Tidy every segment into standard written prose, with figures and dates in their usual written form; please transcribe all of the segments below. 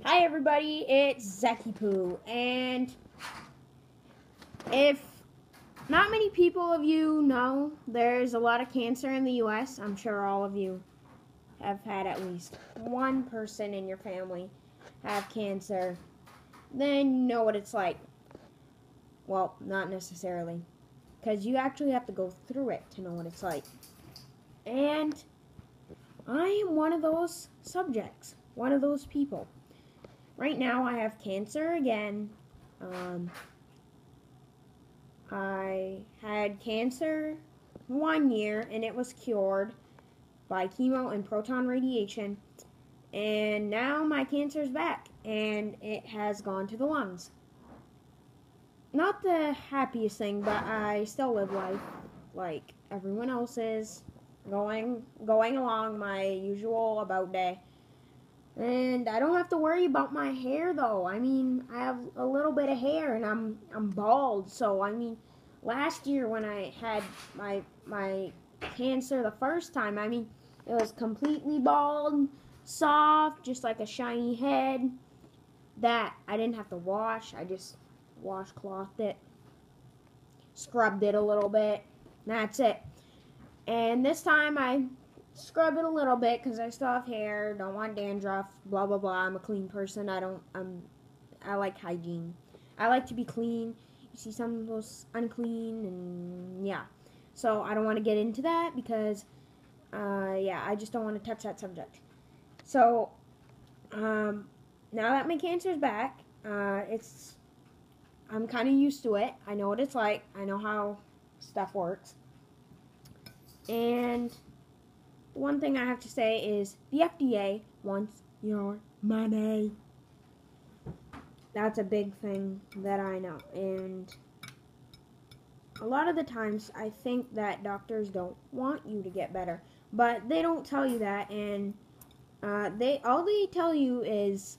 Hi everybody, it's Zeki Poo, and if not many people of you know, there's a lot of cancer in the U.S. I'm sure all of you have had at least one person in your family have cancer. Then you know what it's like. Well, not necessarily, because you actually have to go through it to know what it's like. And I am one of those subjects, one of those people. Right now, I have cancer again. I had cancer 1 year, and it was cured by chemo and proton radiation. And now my cancer's back, and it has gone to the lungs. Not the happiest thing, but I still live life like everyone else is, going along my usual about day. And I don't have to worry about my hair, though. I mean, I have a little bit of hair, and I'm bald. So I mean, last year when I had my cancer the first time, I mean, it was completely bald, soft, just like a shiny head. That I didn't have to wash. I just washclothed it, scrubbed it a little bit. That's it. And this time I scrub it a little bit because I still have hair, don't want dandruff, blah blah blah. I'm a clean person. I like hygiene. I like to be clean. You see some of those unclean, and yeah. So I don't want to get into that because yeah, I just don't want to touch that subject. So now that my cancer's back, I'm kind of used to it. I know what it's like. I know how stuff works. And one thing I have to say is the FDA wants your money. That's a big thing that I know. And a lot of the times I think that doctors don't want you to get better. But they don't tell you that. And all they tell you is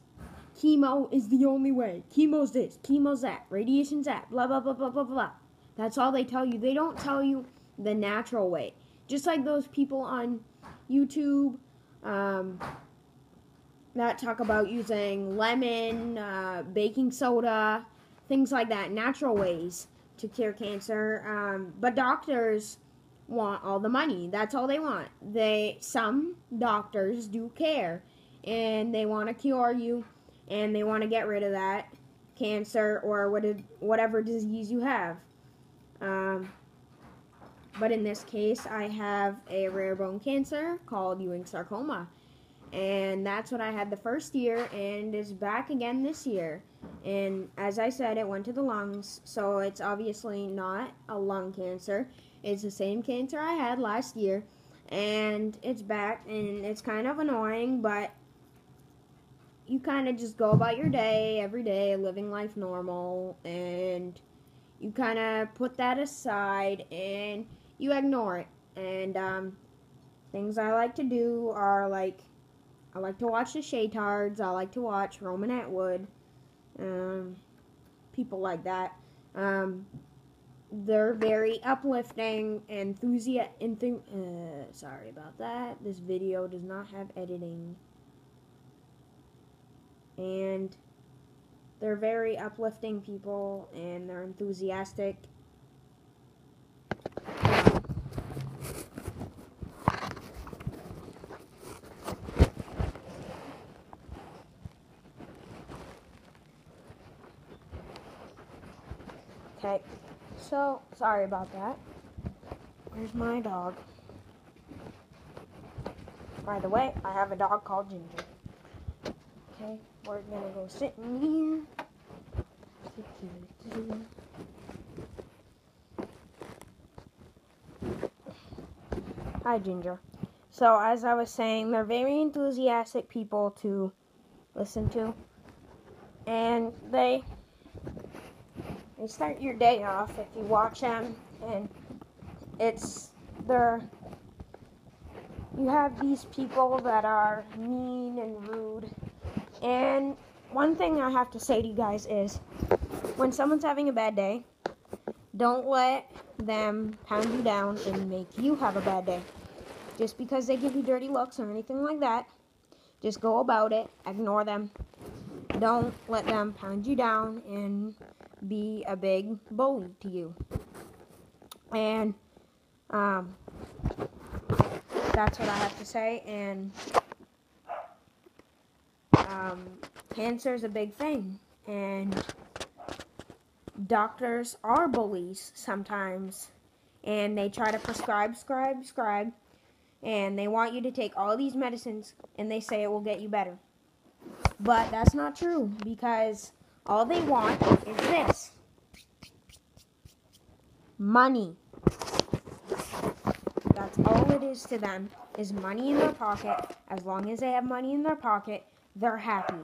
chemo is the only way. Chemo's this, chemo's that, radiation's that, blah, blah, blah, blah, blah, blah. That's all they tell you. They don't tell you the natural way. Just like those people on YouTube that talk about using lemon, baking soda, things like that, natural ways to cure cancer. But doctors want all the money. That's all they want. Some doctors do care, and they want to cure you, and they want to get rid of that cancer or whatever disease you have. But in this case, I have a rare bone cancer called Ewing sarcoma. And that's what I had the first year, and is back again this year. And as I said, it went to the lungs, so it's obviously not a lung cancer. It's the same cancer I had last year, and it's back, and it's kind of annoying, but you kind of just go about your day, every day, living life normal, and you kind of put that aside, and you ignore it. And things I like to do are like, I like to watch the Shaytards. I like to watch Roman Atwood. People like that. They're very uplifting, sorry about that. This video does not have editing. And they're very uplifting people, and they're enthusiastic. Okay, so sorry about that. Where's my dog? By the way, I have a dog called Ginger. Okay, we're gonna go sit in here. Hi, Ginger. So, as I was saying, they're very enthusiastic people to listen to. And they start your day off if you watch them. And you have these people that are mean and rude. And one thing I have to say to you guys is, when someone's having a bad day, don't let them pound you down and make you have a bad day. Just because they give you dirty looks or anything like that, just go about it, ignore them, Don't let them pound you down and be a big bully to you. And that's what I have to say. And cancer is a big thing. And doctors are bullies sometimes. And they try to prescribe, and they want you to take all these medicines, and they say it will get you better. But that's not true, because all they want is this. Money. That's all it is to them, is money in their pocket. As long as they have money in their pocket, they're happy.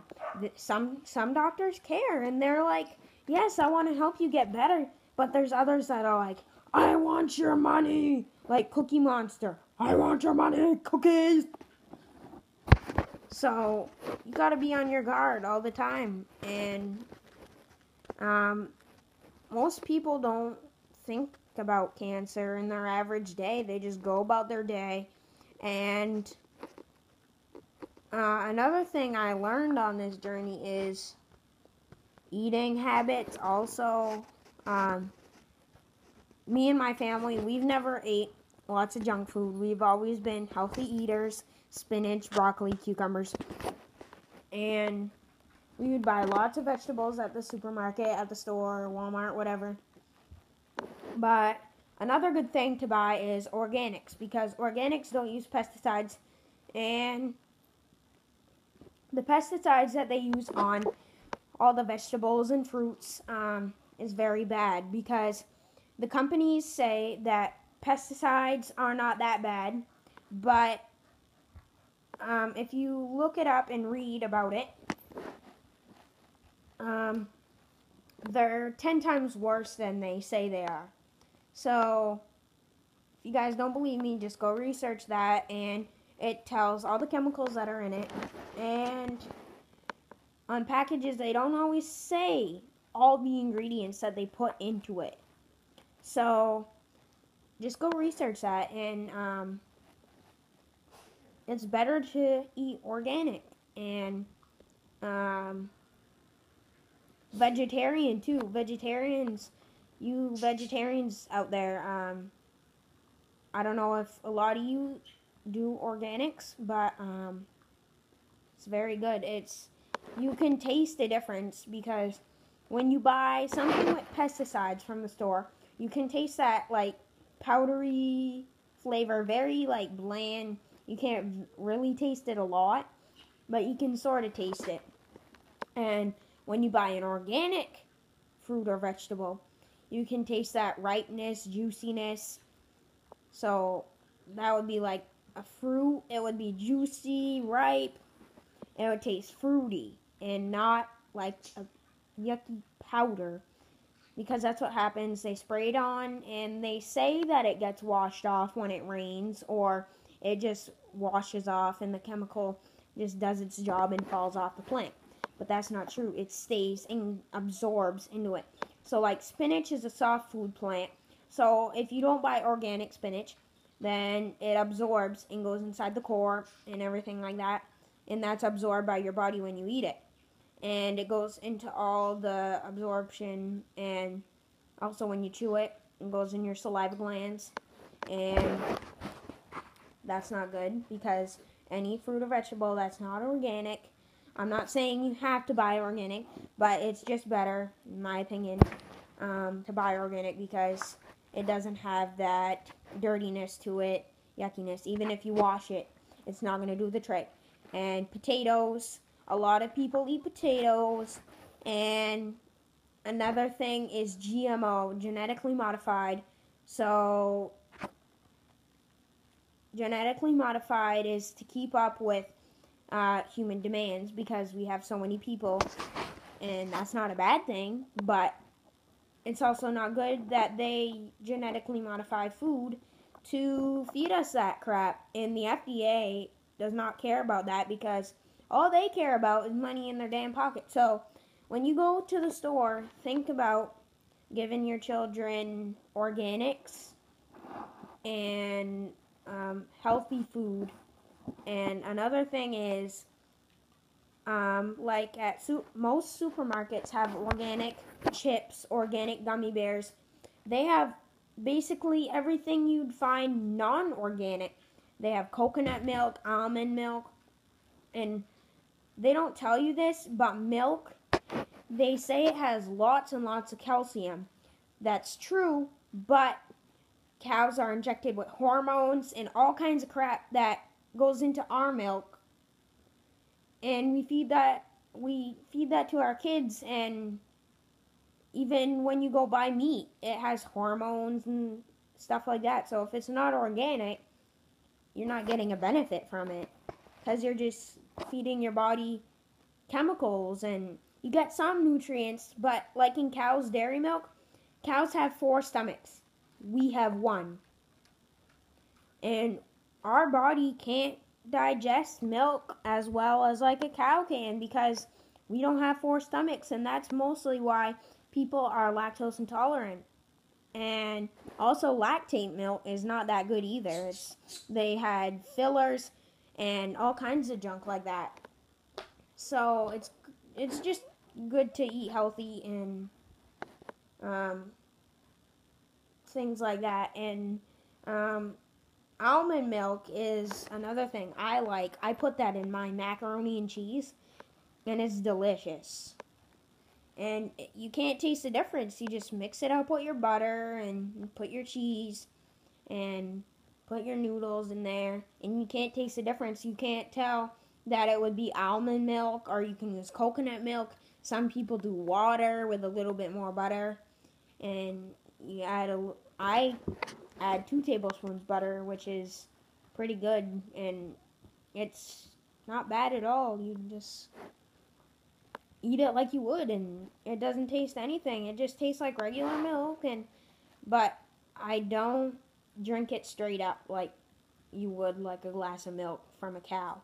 Some doctors care, and they're like, yes, I want to help you get better. But there's others that are like, I want your money. Like Cookie Monster. I want your money, cookies. So you got to be on your guard all the time. And most people don't think about cancer in their average day. They just go about their day. And another thing I learned on this journey is eating habits. Also, me and my family, we've never ate lots of junk food. We've always been healthy eaters. Spinach, broccoli, cucumbers. And we would buy lots of vegetables at the supermarket, at the store, Walmart, whatever. But another good thing to buy is organics, because organics don't use pesticides, and the pesticides that they use on all the vegetables and fruits is very bad, because the companies say that pesticides are not that bad, but if you look it up and read about it, they're 10 times worse than they say they are. So, if you guys don't believe me, just go research that, and it tells all the chemicals that are in it. And on packages, they don't always say all the ingredients that they put into it. So, just go research that, and it's better to eat organic, and vegetarian too. You vegetarians out there, I don't know if a lot of you do organics, but it's very good. You can taste the difference, because when you buy something with pesticides from the store, you can taste that like powdery flavor, very like bland. You can't really taste it a lot, but you can sort of taste it. And when you buy an organic fruit or vegetable, you can taste that ripeness, juiciness. So that would be like a fruit. It would be juicy, ripe. It would taste fruity and not like a yucky powder, because that's what happens. They spray it on, and they say that it gets washed off when it rains, or it just washes off and the chemical just does its job and falls off the plant. But that's not true. It stays and absorbs into it. So like spinach is a soft food plant. So if you don't buy organic spinach, then it absorbs and goes inside the core and everything like that. And that's absorbed by your body when you eat it. And it goes into all the absorption, and also when you chew it, it goes in your saliva glands. And that's not good, because any fruit or vegetable that's not organic, I'm not saying you have to buy organic, but it's just better, in my opinion, to buy organic, because it doesn't have that dirtiness to it, yuckiness. Even if you wash it, it's not going to do the trick. And potatoes, a lot of people eat potatoes. And another thing is GMO, genetically modified. So genetically modified is to keep up with human demands, because we have so many people, and that's not a bad thing, but it's also not good that they genetically modify food to feed us that crap. And the FDA does not care about that, because all they care about is money in their damn pocket. So when you go to the store, think about giving your children organics and healthy food. And another thing is, Like at most supermarkets have organic chips, organic gummy bears. They have basically everything you'd find non-organic. They have coconut milk, almond milk, and they don't tell you this, but milk, they say it has lots and lots of calcium. That's true, but cows are injected with hormones and all kinds of crap that goes into our milk, and we feed that to our kids. And even when you go buy meat, it has hormones and stuff like that. So if it's not organic, you're not getting a benefit from it, because you're just feeding your body chemicals, and you get some nutrients. But like in cows' dairy milk, cows have 4 stomachs. We have 1. And our body can't digest milk as well as like a cow can, because we don't have 4 stomachs, and that's mostly why people are lactose intolerant. And also lactate milk is not that good either. They had fillers and all kinds of junk like that. So it's just good to eat healthy and things like that. And almond milk is another thing I like. I put that in my macaroni and cheese, and it's delicious. And you can't taste the difference. You just mix it up with your butter and put your cheese and put your noodles in there, and you can't taste the difference. You can't tell that it would be almond milk, or you can use coconut milk. Some people do water with a little bit more butter, and I add 2 tablespoons butter, which is pretty good, and it's not bad at all. You just eat it like you would, and it doesn't taste anything. It just tastes like regular milk. But I don't drink it straight up like you would like a glass of milk from a cow.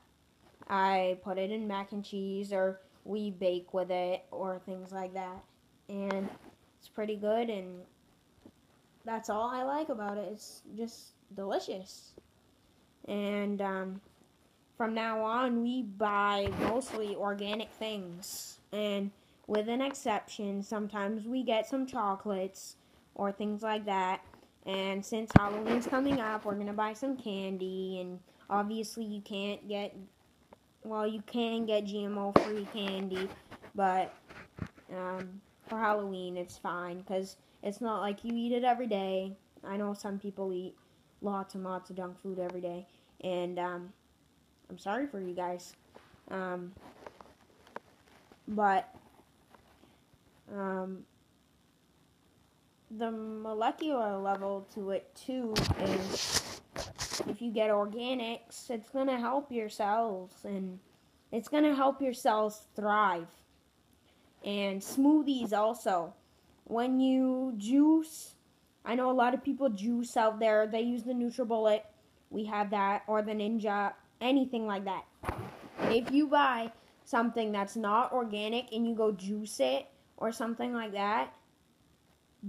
I put it in mac and cheese, or we bake with it, or things like that, and it's pretty good. And that's all I like about it. It's just delicious. And from now on, we buy mostly organic things. And with an exception, sometimes we get some chocolates or things like that. And since Halloween's coming up, we're going to buy some candy. And obviously, you can get GMO-free candy. But for Halloween, it's fine, because it's not like you eat it every day. I know some people eat lots and lots of junk food every day. And I'm sorry for you guys. But the molecular level to it too is, if you get organics, it's going to help your cells, and it's going to help your cells thrive. And smoothies also. When you juice, I know a lot of people juice out there. They use the NutriBullet. We have that, or the Ninja, anything like that. If you buy something that's not organic and you go juice it or something like that,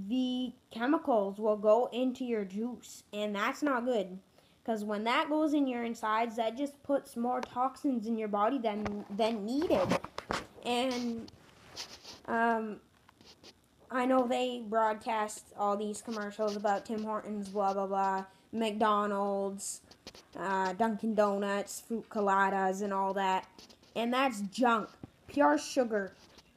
the chemicals will go into your juice, and that's not good. Because when that goes in your insides, that just puts more toxins in your body than needed. And I know they broadcast all these commercials about Tim Hortons, blah, blah, blah, McDonald's, Dunkin' Donuts, fruit coladas, and all that. And that's junk. Pure sugar.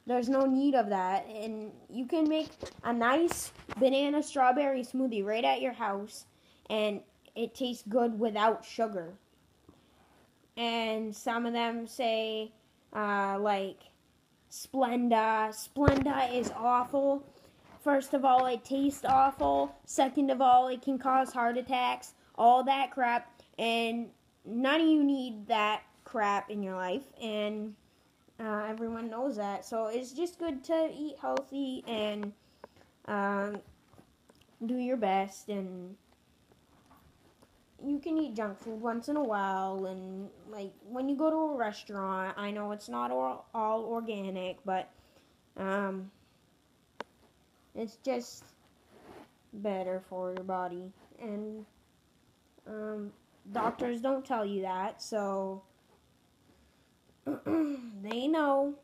There's no need of that. And you can make a nice banana strawberry smoothie right at your house, and it tastes good without sugar. And some of them say, like, Splenda. Splenda is awful. First of all, it tastes awful. Second of all, it can cause heart attacks. All that crap. And none of you need that crap in your life. And everyone knows that. So it's just good to eat healthy and do your best. And you can eat junk food once in a while. And like when you go to a restaurant, I know it's not all organic, but it's just better for your body. And doctors don't tell you that, so They know